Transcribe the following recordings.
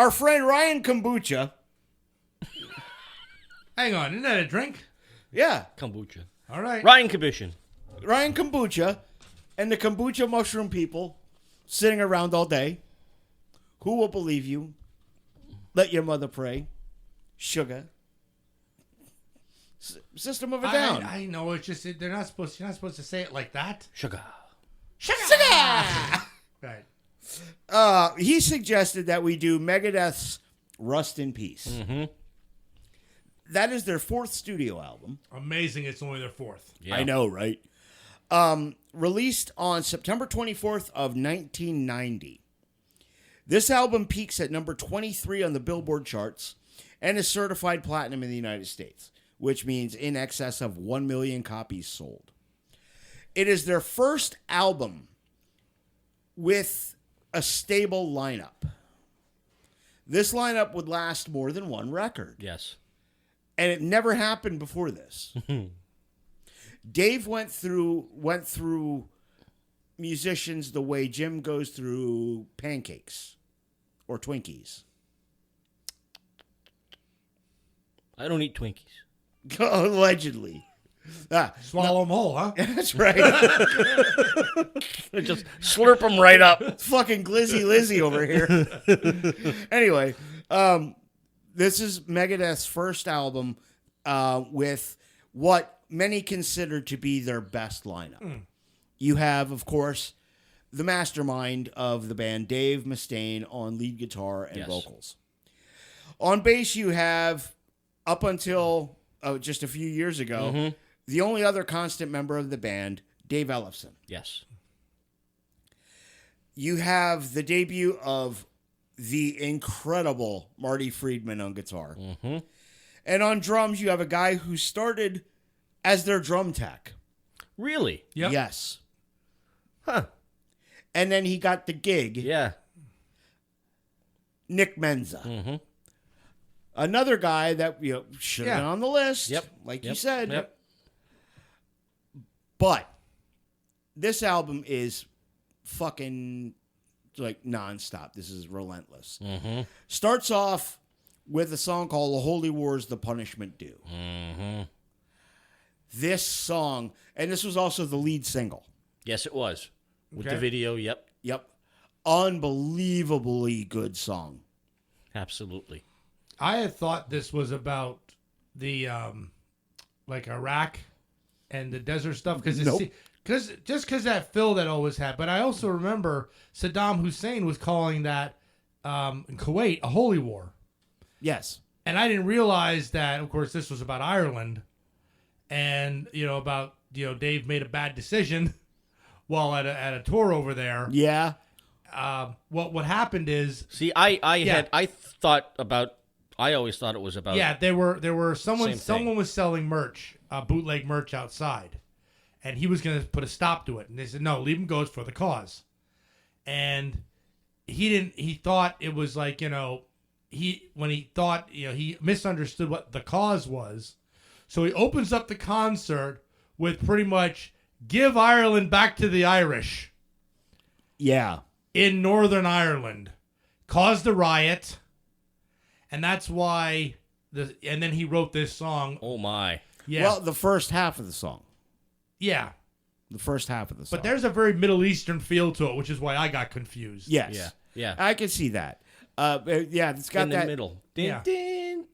Our friend Ryan Kombucha. Hang on, isn't that a drink? Yeah. Kombucha. All right. Ryan Commission. Ryan Kombucha and the kombucha mushroom people sitting around all day. Who will believe you? Let your mother pray. Sugar. System of a Down. I know. It's just you're not supposed to say it like that. Sugar. Right. He suggested that we do Megadeth's Rust in Peace. Mm-hmm. That is their 4th studio album. Amazing. It's only their 4th. Yeah. I know, right? Released on September 24th of 1990. This album peaks at number 23 on the Billboard charts and is certified platinum in the United States, which means in excess of 1 million copies sold. It is their first album with a stable lineup. This lineup would last more than one record. Yes. And it never happened before this. Dave went through musicians the way Jim goes through pancakes or Twinkies. I don't eat Twinkies. Allegedly. Swallow them whole, huh? That's right. Just slurp them right up. It's fucking Glizzy Lizzy over here. Anyway, this is Megadeth's first album with what many consider to be their best lineup. You have, of course, the mastermind of the band, Dave Mustaine, on lead guitar and vocals. On bass, you have, up until just a few years ago, the only other constant member of the band, Dave Ellefson. Yes. You have the debut of the incredible Marty Friedman on guitar. Mm-hmm. And on drums, you have a guy who started as their drum tech. Really? Yep. Yes. Huh. And then he got the gig. Yeah. Nick Menza. Mm-hmm. Another guy that should have been on the list. Yep. Like Yep. you said. Yep. But this album is fucking like nonstop. This is relentless. Mm-hmm. Starts off with a song called The Holy War's The Punishment Due. Mm-hmm. This song, and this was also the lead single. Yes, it was. With Okay. the video, yep. Yep. Unbelievably good song. Absolutely. I had thought this was about the like Iraq and the desert stuff because Nope. because that Phil that always had. But I also remember Saddam Hussein was calling that in Kuwait a holy war, Yes. and I didn't realize that. Of course, this was about Ireland, and about Dave made a bad decision while at a tour over there. Yeah. What happened is See, I always thought it was about. yeah, there were Same thing. someone was selling merch, bootleg merch outside, and he was going to put a stop to it. And they said, no, leave him go, it's for the cause. And he thought it was like, he misunderstood what the cause was. So he opens up the concert with pretty much give Ireland back to the Irish Yeah. in Northern Ireland, caused a riot. And that's why and then he wrote this song. Oh my. Yeah. Well, the first half of the song. Yeah. The first half of the song. But there's a very Middle Eastern feel to it, which is why I got confused. Yes. Yeah. Yeah. I can see that. Yeah, it's got In that. the middle. Yeah.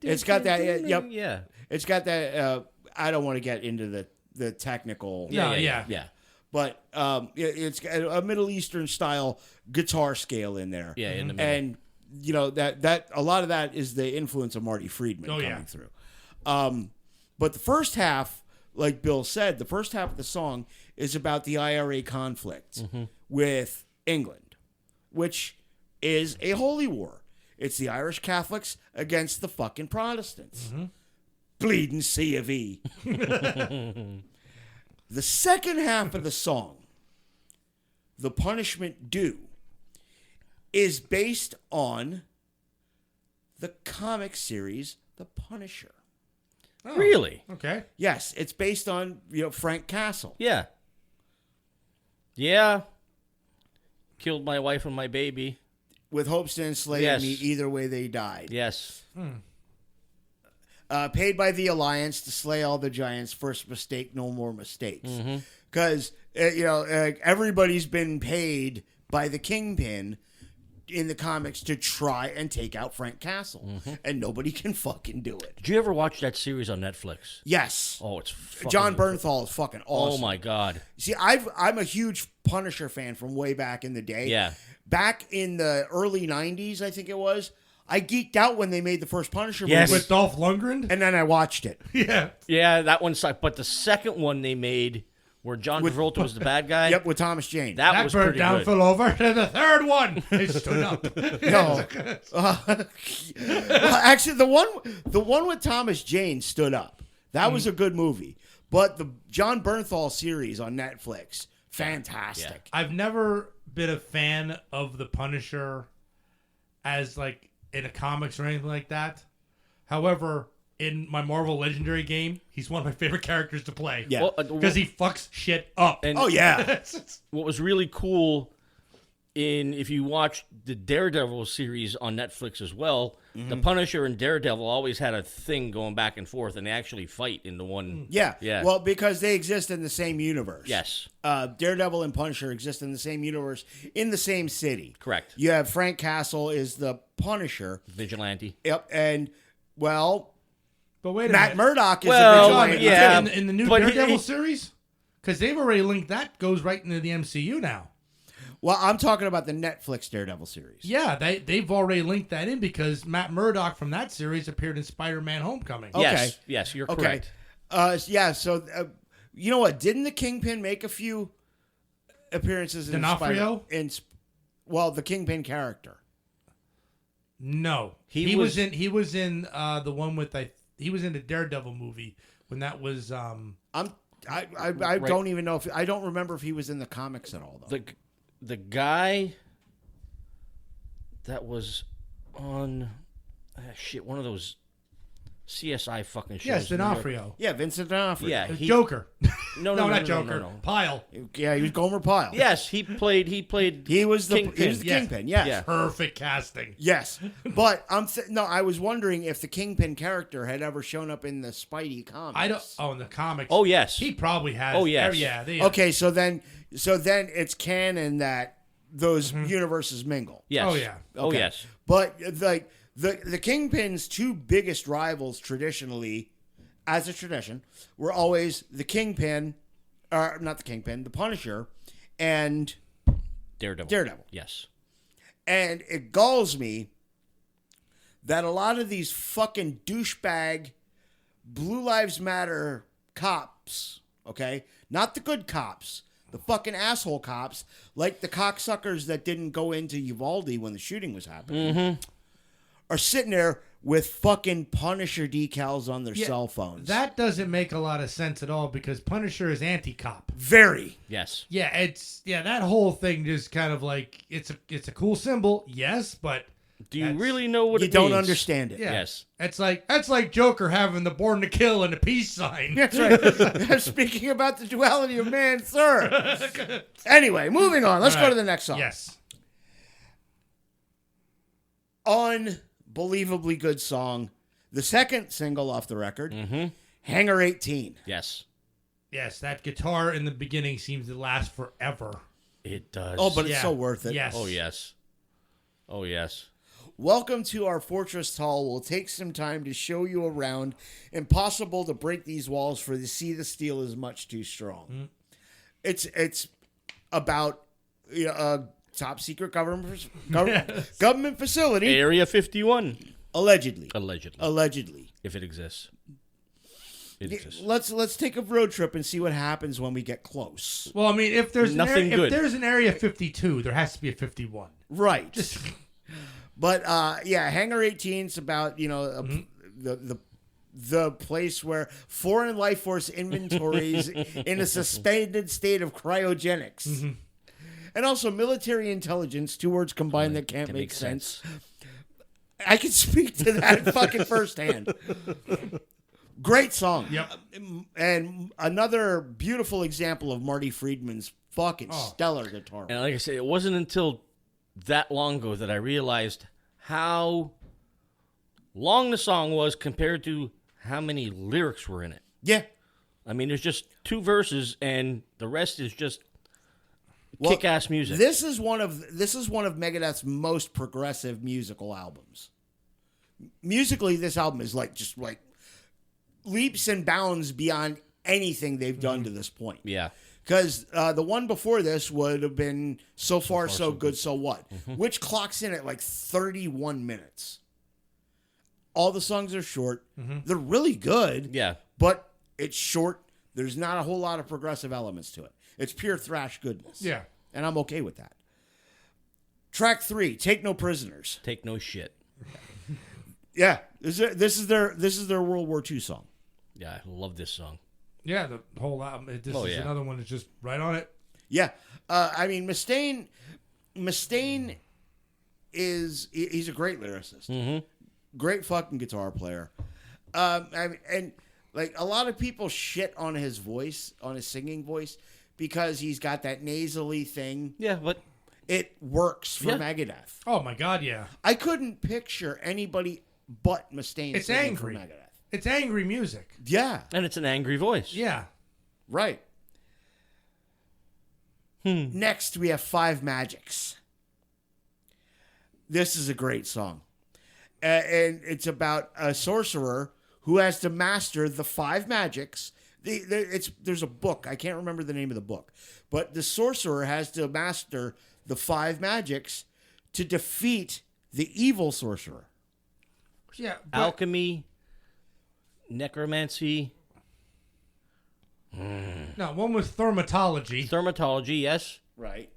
It's got that. Yep. Yeah. It's got that. I don't want to get into the technical. Yeah. But it's got a Middle Eastern style guitar scale in there. Yeah, in the middle. And that a lot of that is the influence of Marty Friedman coming through. But the first half, like Bill said, the first half of the song is about the IRA conflict with England, which is a holy war. It's the Irish Catholics against the fucking Protestants. Bleeding C of E. The second half of the song, The Punishment Due, is based on the comic series The Punisher. Oh, Really? Okay. Yes, it's based on Frank Castle. Yeah. Yeah. Killed my wife and my baby. with hopes to enslave Yes. me either way they died. Yes. Paid by the Alliance to slay all the giants. First mistake, no more mistakes. Because, everybody's been paid by the Kingpin in the comics to try and take out Frank Castle. And nobody can fucking do it. Did you ever watch that series on Netflix? Yes. Oh, it's fucking John Bernthal is fucking awesome. Oh my God. See, I'm a huge Punisher fan from way back in the day. Yeah. Back in the early 90s, I think it was, I geeked out when they made the first Punisher Yes. movie. With Dolph Lundgren? And then I watched it. Yeah. Yeah, that one sucked. But the second one they made, where John Travolta was the bad guy, Yep, with Thomas Jane. that That was bird pretty down good. fell over. And the third one, it stood up. No. Well, actually, the one with Thomas Jane stood up. That was a good movie. But the John Bernthal series on Netflix, fantastic. I've never been a fan of the Punisher as like in a comics or anything like that. However, in my Marvel Legendary game, he's one of my favorite characters to play. Yeah. Well, Because he fucks shit up. and Oh, yeah. what was really cool if you watch the Daredevil series on Netflix as well, the Punisher and Daredevil always had a thing going back and forth, and they actually fight in the one. Yeah. Yeah. Well, because they exist in the same universe. Yes. Daredevil and Punisher exist in the same universe in the same city. Correct. You have Frank Castle is the Punisher. Vigilante. Yep. And, well, But wait a Matt minute. Murdock is Well, a vigilante. yeah. In the new but Daredevil series? Because they've already linked that goes right into the MCU now. Well, I'm talking about the Netflix Daredevil series. Yeah, they've already linked that in because Matt Murdock from that series appeared in Spider-Man Homecoming. Okay. Yes, you're Okay. correct. Yeah, so, you know what? Didn't the Kingpin make a few appearances in D'Onofrio? the Kingpin character? No. He was was- in the one with he was in the Daredevil movie when that was I don't even know if I don't remember if he was in the comics at all though. The guy that was on one of those CSI fucking shows. yes, New York. D'Onofrio. Yeah, Vincent D'Onofrio. Yeah, Joker. No, not Joker. no. Pyle. Yeah, he was Gomer Pyle. Yes, he played. He was the Kingpin. Kingpin. Yes. Yeah. Perfect casting. Yes. But I was wondering if the Kingpin character had ever shown up in the Spidey comics. I don't. Oh, in the comics. Oh yes. He probably has. Oh, yes. Yeah. Okay, so then it's canon that those universes mingle. Yes. Oh, yeah. Oh Okay. yes. But the Kingpin's two biggest rivals traditionally, as a tradition, were always the Kingpin, or not the Kingpin, the Punisher, and Daredevil. Yes. And it galls me that a lot of these fucking douchebag Blue Lives Matter cops, okay? Not the good cops, the fucking asshole cops, like the cocksuckers that didn't go into Uvalde when the shooting was happening, are sitting there with fucking Punisher decals on their cell phones. That doesn't make a lot of sense at all because Punisher is anti-cop. Very. Yes. Yeah, that whole thing just kind of like it's a cool symbol, yes, but Do you really know what You it don't means? understand it. yeah, Yes. that's like Joker having the Born to Kill and the peace sign. That's right. Speaking about the duality of man, sir. Anyway, moving on. Let's All go right. to the next song. Yes, Unbelievably good song. The second single off the record, Hangar 18. Yes. yes, that guitar in the beginning seems to last forever. It does. Oh, but it's Yeah. so worth it. Yes. Oh yes. Oh yes. Welcome to our fortress hall. We'll take some time to show you around. Impossible to break these walls, for the sea the steel is much too strong. It's about a top secret government facility, Area 51. allegedly. Allegedly. If it exists. It exists. Let's take a road trip and see what happens when we get close. Well, I mean, if there's Nothing if good. there's an area 52, there has to be a 51. Right. But Hangar 18 is about the place where foreign life force inventories in a suspended state of cryogenics, and also military intelligence. Two words combined that can't make sense. I can speak to that fucking firsthand. Great song. Yep. And another beautiful example of Marty Friedman's fucking stellar guitar. And like I said, it wasn't until that long ago that I realized how long the song was compared to how many lyrics were in it. Yeah. I mean, there's just 2 verses, and the rest is just Well, kick-ass music. This is one of Megadeth's most progressive musical albums. Musically, this album is just leaps and bounds beyond anything they've done to this point. Yeah. Because the one before this would have been So Far, So Good, So What, Mm-hmm. which clocks in at 31 minutes. All the songs are short. They're really good. Yeah. But it's short. There's not a whole lot of progressive elements to it. It's pure thrash goodness. Yeah. And I'm okay with that. Track 3, Take No Prisoners. Take no shit. Yeah. This is their World War II song. Yeah, I love this song. Yeah, the whole album. This is another one that's just right on it. Yeah. I mean, Mustaine he's a great lyricist. Mm-hmm. Great fucking guitar player. And a lot of people shit on his voice, on his singing voice, because he's got that nasally thing. Yeah, but It works for Yeah. Megadeth. Oh my God, yeah. I couldn't picture anybody but Mustaine It's singing angry. for Megadeth. It's angry music. Yeah, and it's an angry voice. Yeah. right. Next, we have Five Magics. This is a great song. And it's about a sorcerer who has to master the 5 magics. There's a book. I can't remember the name of the book. But the sorcerer has to master the 5 magics to defeat the evil sorcerer. Yeah. But Alchemy, necromancy, no, one was thermatology, dermatology, yes. Right.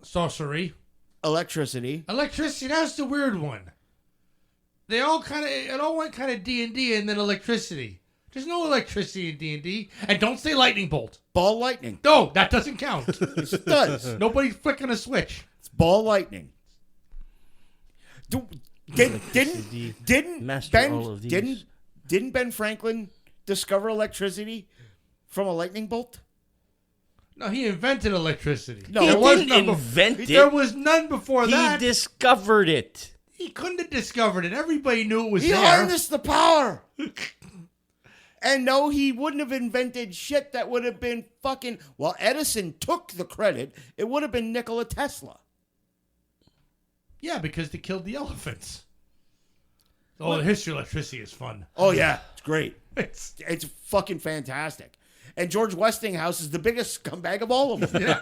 sorcery, Electricity. electricity. That's the weird one. It all went kind of D&D and then electricity. There's no electricity in D&D. And don't say lightning bolt. Ball lightning. No, that doesn't count. It does. Nobody's flicking a switch. It's ball lightning. Didn't Master all of these. didn't Ben Franklin discover electricity from a lightning bolt? No, he invented electricity. No, He there was didn't none invent it. There was none before He that. discovered it. He couldn't have discovered it. Everybody knew it was He there. harnessed the power. And no, he wouldn't have invented shit that would have been fucking... Well, Edison took the credit. It would have been Nikola Tesla. Yeah, because they killed the elephants. Oh, the history of electricity is fun. Oh, yeah. It's great. It's It's fucking fantastic. And George Westinghouse is the biggest scumbag of all of them.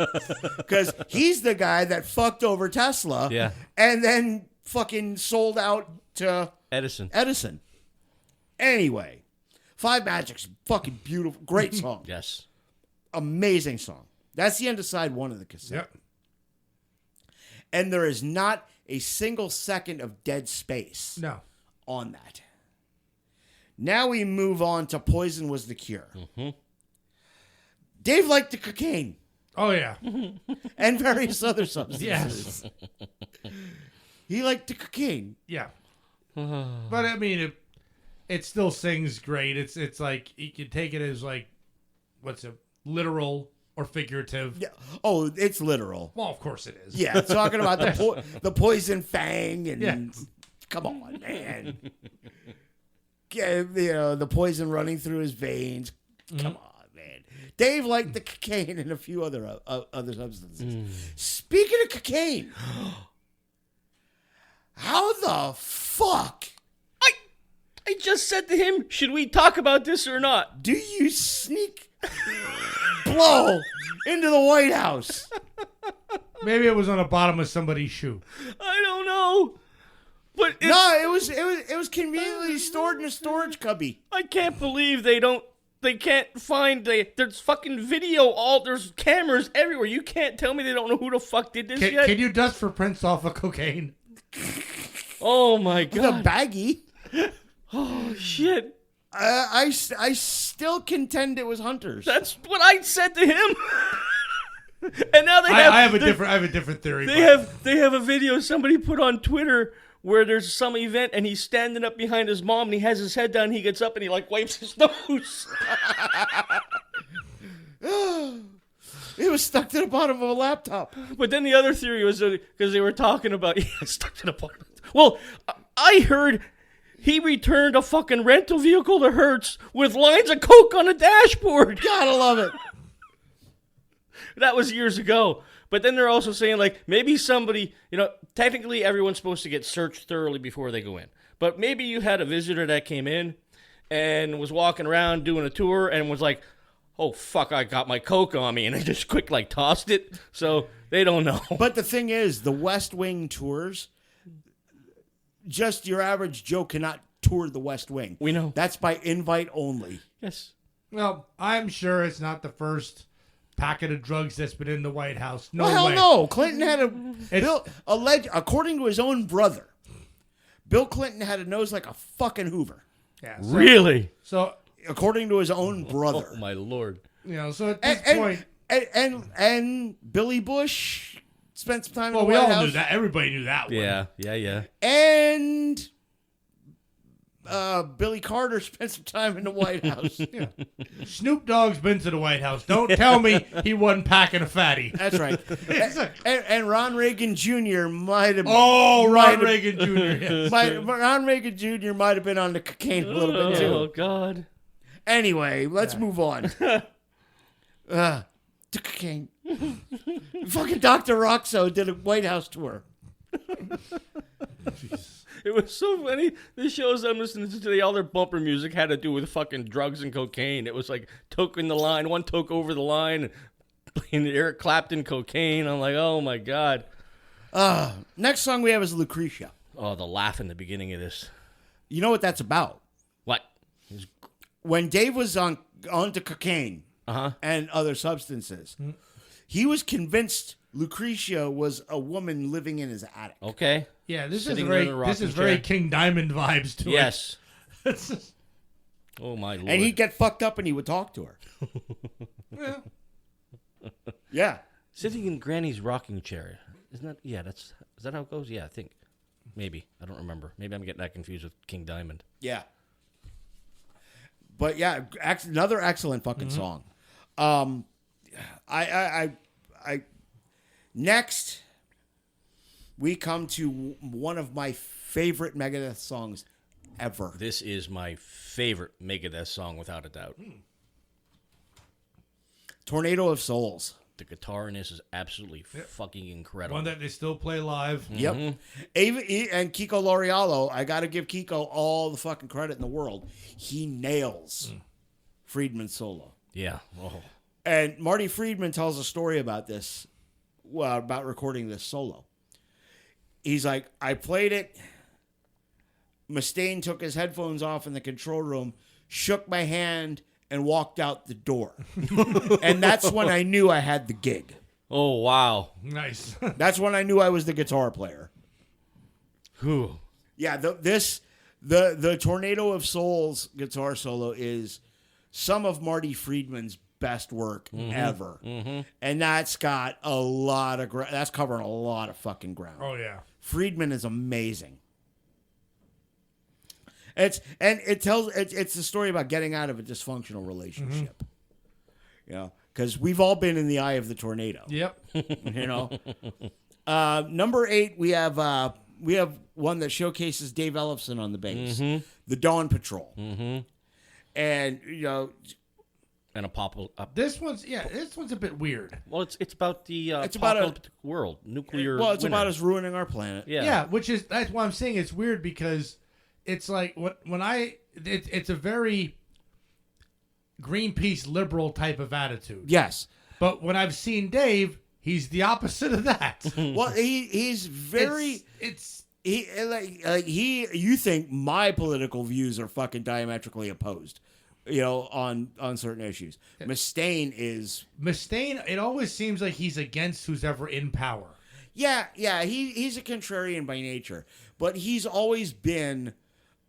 Because he's the guy that fucked over Tesla. Yeah. And then fucking sold out to Edison. Anyway, Five Magics, fucking beautiful. Great song. Yes. Amazing song. That's the end of side 1 of the cassette. Yep. And there is not a single second of dead space No. on that. Now we move on to Poison Was the Cure. Mm-hmm. Dave liked the cocaine Oh, yeah. and various other substances. Yes. He liked the cocaine. Yeah. But, I mean, it still sings great. It's like, you can take it as, like, literal or figurative. Yeah. Oh, it's literal. Well, of course it is. Yeah, talking about the poison fang and Yeah. come on, man. Yeah, the poison running through his veins. Come on, man. Dave liked the cocaine and a few other substances. Speaking of cocaine, how the fuck I just said to him, should we talk about this or not? do you sneak blow into the White House? Maybe it was on the bottom of somebody's shoe. I don't know. But it's, No, it was conveniently stored in a storage cubby. I can't believe they can't find there's fucking video, there's cameras everywhere. You can't tell me they don't know who the fuck did this yet. Can you dust for prints off of cocaine? Oh my The god. baggie. Oh shit. I still contend it was Hunter's. That's what I said to him. And now I have a different theory. They have a video somebody put on Twitter where there's some event and he's standing up behind his mom and he has his head down, he gets up and he like wipes his nose. It was stuck to the bottom of a laptop. But then the other theory was because they were talking about stuck to the bottom. Well, I heard he returned a fucking rental vehicle to Hertz with lines of coke on the dashboard. Gotta love it. That was years ago. But then they're also saying, like, maybe somebody, technically everyone's supposed to get searched thoroughly before they go in. But maybe you had a visitor that came in and was walking around doing a tour and was like, oh, fuck, I got my coke on me. And they just quick, tossed it. So they don't know. But the thing is, the West Wing tours, just your average Joe cannot tour the West Wing. We know. That's by invite only. Yes. Well, I'm sure it's not the first packet of drugs that's been in the White House. No Well, way. hell no. Clinton had according to his own brother, Bill Clinton had a nose like a fucking Hoover. Yeah, Really? So, According to his own brother. Oh, my Lord. so at this point... And Billy Bush spent some time Well, in the we White all House. knew that. Everybody knew that one. Yeah. And Billy Carter spent some time in the White House. Yeah. Snoop Dogg's been to the White House. Don't tell me he wasn't packing a fatty. That's right. and Ron Reagan Jr. might have. Oh, Ron Reagan Jr. Yes. Ron Reagan Jr. might have been on the cocaine a little bit too. Oh, God. Anyway, let's move on. The cocaine. Fucking Dr. Roxo did a White House tour. It was so funny. The shows I'm listening to, all their bumper music had to do with fucking drugs and cocaine. It was like toking the line, one toke over the line, and playing Eric Clapton cocaine. I'm like, oh my God. Next song we have is Lucretia. Oh, the laugh in the beginning of this. You know what that's about? What? When Dave was onto cocaine and other substances, he was convinced Lucretia was a woman living in his attic. Okay. Yeah, this Sitting is in a rocking very chair. King Diamond vibes to Yes. it. Oh, my Lord. And he'd get fucked up and he would talk to her. Yeah. Yeah. Sitting in Granny's rocking chair. Isn't that? Yeah, is that how it goes? Yeah, I think. Maybe. I don't remember. Maybe I'm getting that confused with King Diamond. Yeah. But yeah, another excellent fucking song. Next, we come to one of my favorite Megadeth songs ever. This is my favorite Megadeth song, without a doubt. Tornado of Souls. The guitar in this is absolutely fucking incredible. One that they still play live. Yep. And Kiko Laurealo, I got to give Kiko all the fucking credit in the world. He nails Friedman's solo. Yeah. Oh. And Marty Friedman tells a story about this, about recording this solo. He's like, I played it. Mustaine took his headphones off in the control room, shook my hand, and walked out the door. And that's when I knew I had the gig. Oh, wow. Nice. That's when I knew I was the guitar player. Whew. Yeah, the Tornado of Souls guitar solo is some of Marty Friedman's best work ever. And that's got a lot of that's covering a lot of fucking ground. Oh, yeah. Friedman is amazing. It's the story about getting out of a dysfunctional relationship. You know, because we've all been in the eye of the tornado. Yep. You know. Number 8, we have one that showcases Dave Ellefson on the bass, the Dawn Patrol, and you know. And a pop. This one's a bit weird. Well, it's about the it's about a world, nuclear. Well, it's winter. about us ruining our planet. Yeah, that's why I'm saying it's weird, because it's like it's a very Greenpeace liberal type of attitude. Yes. But when I've seen Dave, he's the opposite of that. Well, he's very. You think my political views are fucking diametrically opposed, you know, on certain issues. Mustaine, it always seems like he's against who's ever in power. Yeah, he's a contrarian by nature, but he's always been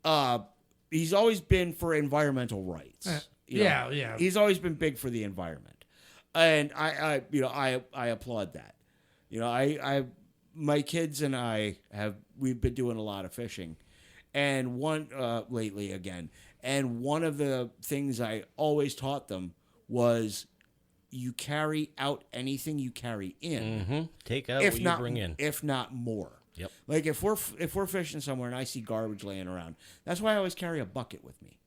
for environmental rights. Yeah. He's always been big for the environment, and I applaud that. You know, my kids and we've been doing a lot of fishing, and lately again. And one of the things I always taught them was you carry out anything you carry in. Mm-hmm. Take out If what not, you bring in. if not more. Yep. Like if we're fishing somewhere and I see garbage laying around, that's why I always carry a bucket with me,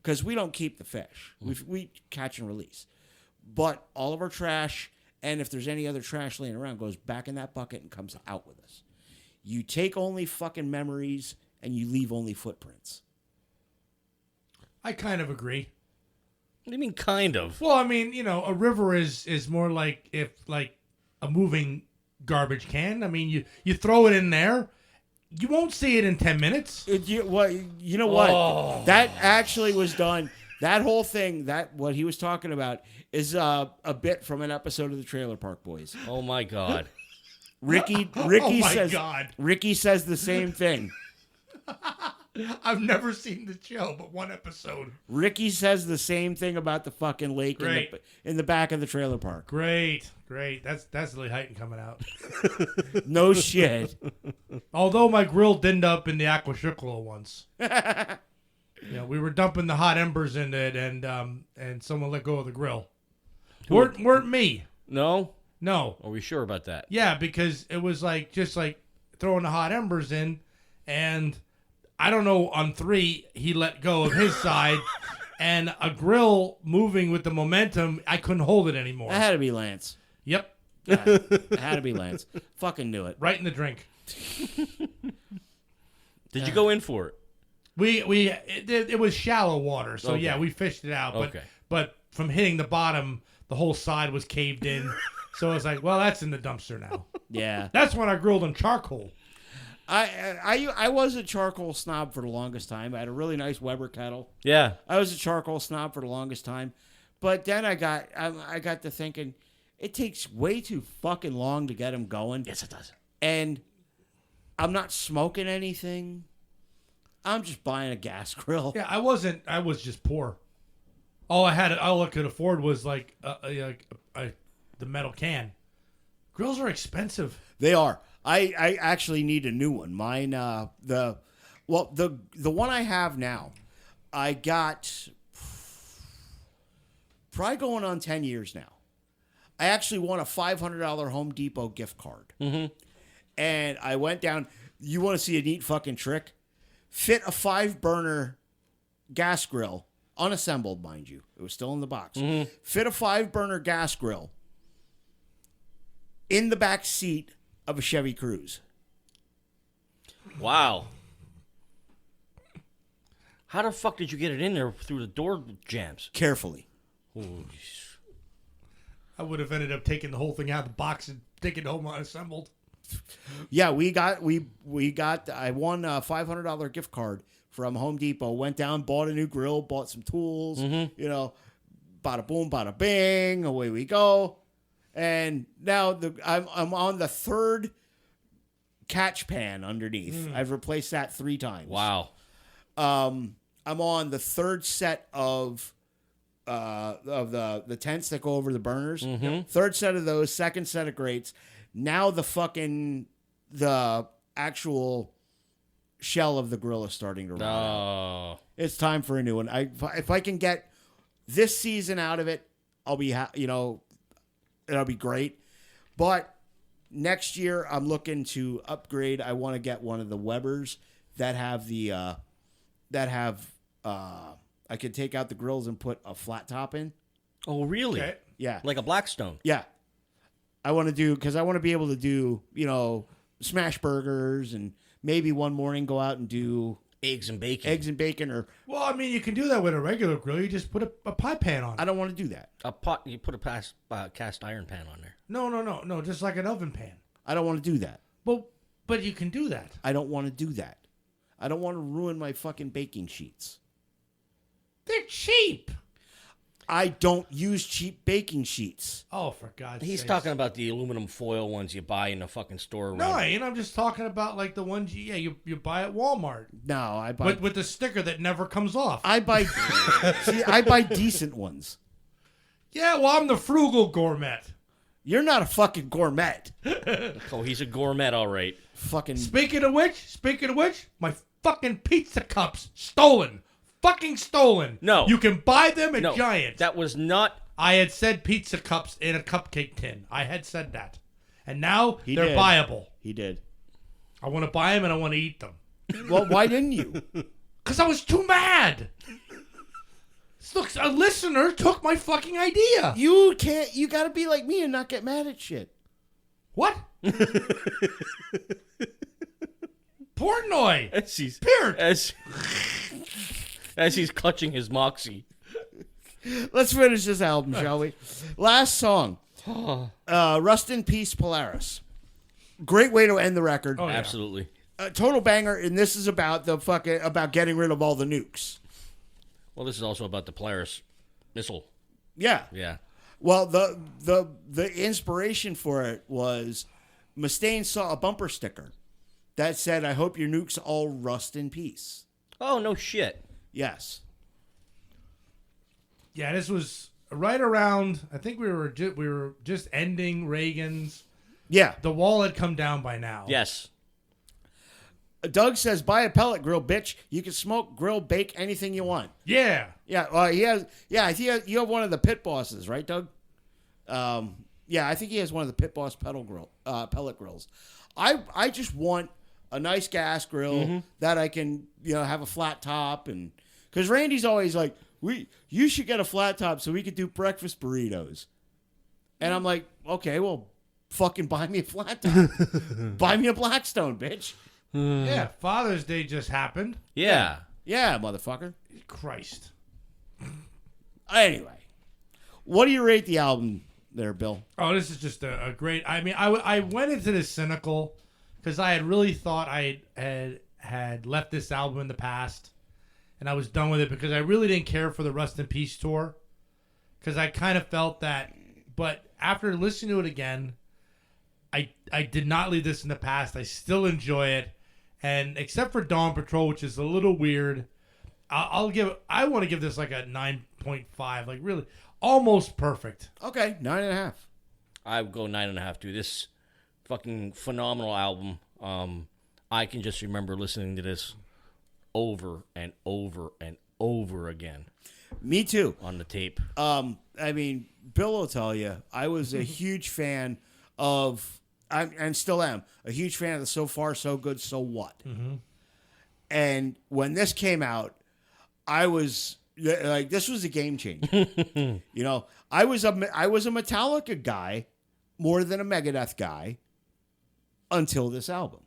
because we don't keep the fish. We catch and release, but all of our trash, and if there's any other trash laying around, goes back in that bucket and comes out with us. You take only fucking memories and you leave only footprints. I kind of agree. What do you mean, kind of? Well, I mean, a river is more like a moving garbage can. I mean, you throw it in there, you won't see it in 10 minutes. You know what? That actually was done. That whole thing, what he was talking about, is a bit from an episode of the Trailer Park Boys. Oh my God. Ricky Oh my says. God. Ricky says the same thing. I've never seen the show, but one episode. Ricky says the same thing about the fucking lake in the back of the trailer park. Great. That's Lily Heighton coming out. No shit. Although my grill dinned up in the Aquashiklo once. We were dumping the hot embers in it, and someone let go of the grill. Weren't me. No? No. Are we sure about that? Yeah, because it was just like throwing the hot embers in, and I don't know, on 3, he let go of his side, and a grill moving with the momentum, I couldn't hold it anymore. That had to be Lance. Yep. It had to be Lance. Fucking knew it. Right in the drink. Did you go in for it? It was shallow water, so Okay. yeah, we fished it out. Okay. But from hitting the bottom, the whole side was caved in. So I was like, well, that's in the dumpster now. Yeah. That's when I grilled on charcoal. I was a charcoal snob for the longest time. I had a really nice Weber kettle. Yeah. I was a charcoal snob for the longest time, but then I got to thinking, it takes way too fucking long to get them going. Yes, it does. And I'm not smoking anything. I'm just buying a gas grill. Yeah, I was just poor. All I could afford was like the metal can. Grills are expensive. They are. I actually need a new one. Mine, the one I have now, I got probably going on 10 years now. I actually won a $500 Home Depot gift card. Mm-hmm. And I went down. You want to see a neat fucking trick? Fit a 5-burner gas grill, unassembled, mind you. It was still in the box. Mm-hmm. Fit a 5-burner gas grill in the back seat of a Chevy Cruze. Wow. How the fuck did you get it in there through the door jams? Carefully. Ooh. I would have ended up taking the whole thing out of the box and taking it home unassembled. Yeah, we got. I won a $500 gift card from Home Depot. Went down, bought a new grill, bought some tools. Mm-hmm. Bada boom, bada bing, away we go. And now I'm on the 3rd catch pan underneath. I've replaced that 3 times. Wow. I'm on the 3rd set of the tents that go over the burners. Mm-hmm. 3rd set of those, 2nd set of grates. Now the actual shell of the grill is starting to rot out. It's time for a new one. If I can get this season out of it, I'll be it'll be great. But next year I'm looking to upgrade. I want to get one of the Webers that have I could take out the grills and put a flat top in. Oh, really? Okay. Yeah. Like a Blackstone? Yeah. I want to be able to do, smash burgers, and maybe one morning go out and do Eggs and bacon. or Well, I mean, you can do that with a regular grill. You just put a pie pan on it. I don't want to do that. A pot. You put a cast iron pan on there. No, just like an oven pan. I don't want to do that. But you can do that. I don't want to do that. I don't want to ruin my fucking baking sheets. They're cheap. I don't use cheap baking sheets. Oh, for God's sake. He's talking about the aluminum foil ones you buy in the fucking store. No, I'm just talking about like the ones you buy at Walmart. No, I buy With the sticker that never comes off. I buy decent ones. Yeah, well, I'm the frugal gourmet. You're not a fucking gourmet. Oh, he's a gourmet, all right. Fucking Speaking of which, my fucking pizza cups stolen. Fucking stolen. No. You can buy them at No, Giant. that was not I had said pizza cups in a cupcake tin. I had said that. And now He they're did. buyable. He did. I want to buy them and I want to eat them. Well, why didn't you? Because I was too mad. Look, a listener took my fucking idea. You can't. You got to be like me and not get mad at shit. What? Portnoy. Beard. As he's clutching his moxie. Let's finish this album, shall we? Last song. Rust in Peace, Polaris. Great way to end the record. Oh, yeah. Absolutely. Total banger, and this is about about getting rid of all the nukes. Well, this is also about the Polaris missile. Yeah. Yeah. Well, the inspiration for it was Mustaine saw a bumper sticker that said, "I hope your nukes all rust in peace." Oh, no shit. Yes. Yeah, this was right around. I think we were just ending Reagan's. Yeah. The wall had come down by now. Yes. Doug says, "Buy a pellet grill, bitch. You can smoke, grill, bake anything you want." Yeah. Yeah. He has. Yeah. I think you have one of the pit bosses, right, Doug? Yeah. I think he has one of the pit boss pellet grills. I just want a nice gas grill that I can have a flat top, and because Randy's always like, you should get a flat top so we could do breakfast burritos, and I'm like, okay, well, fucking buy me a flat top, buy me a Blackstone, bitch. Yeah. Father's Day just happened. Yeah. Yeah, motherfucker. Christ. Anyway, what do you rate the album there, Bill? Oh, this is just a great. I mean, I went into this cynical because I had really thought I had left this album in the past, and I was done with it because I really didn't care for the Rust in Peace tour, because I kind of felt that. But after listening to it again, I did not leave this in the past. I still enjoy it, and except for Dawn Patrol, which is a little weird, I want to give this like a 9.5, like really almost perfect. Okay, 9.5. I would go 9.5 too. This fucking phenomenal album. I can just remember listening to this over and over and over again. Me too. On the tape. I mean, Bill will tell you, I was a huge fan of, and still am, a huge fan of the So Far, So Good, So What. Mm-hmm. And when this came out, I was like, this was a game changer. I was a Metallica guy more than a Megadeth guy until this album.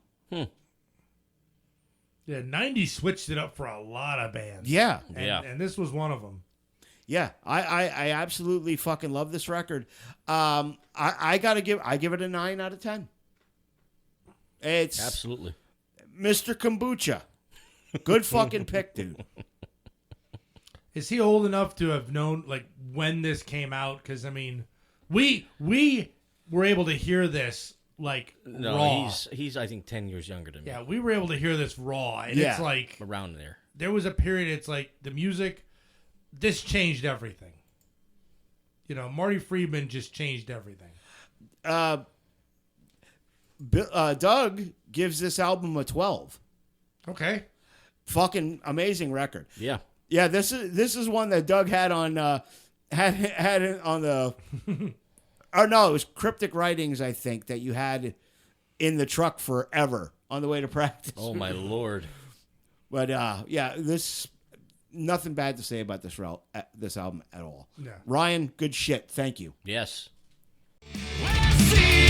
Yeah, 90 switched it up for a lot of bands. Yeah. And this was one of them. Yeah, I absolutely fucking love this record. I give it a 9 out of 10. It's Absolutely. Mr. Kombucha. Good fucking pick, dude. Is he old enough to have known like when this came out? Because I mean, we were able to hear this like raw. He's I think 10 years younger than me. Yeah, we were able to hear this raw, and Yeah. it's like Around there. there was a period. It's like the music. This changed everything. Marty Friedman just changed everything. Doug gives this album a 12. Okay. Fucking amazing record. Yeah. Yeah, this is one that Doug had on had it on the or no, it was Cryptic Writings, I think, that you had in the truck forever on the way to practice. Oh my lord. But yeah, nothing bad to say about this album at all. Yeah. Ryan, good shit. Thank you. Yes. When I see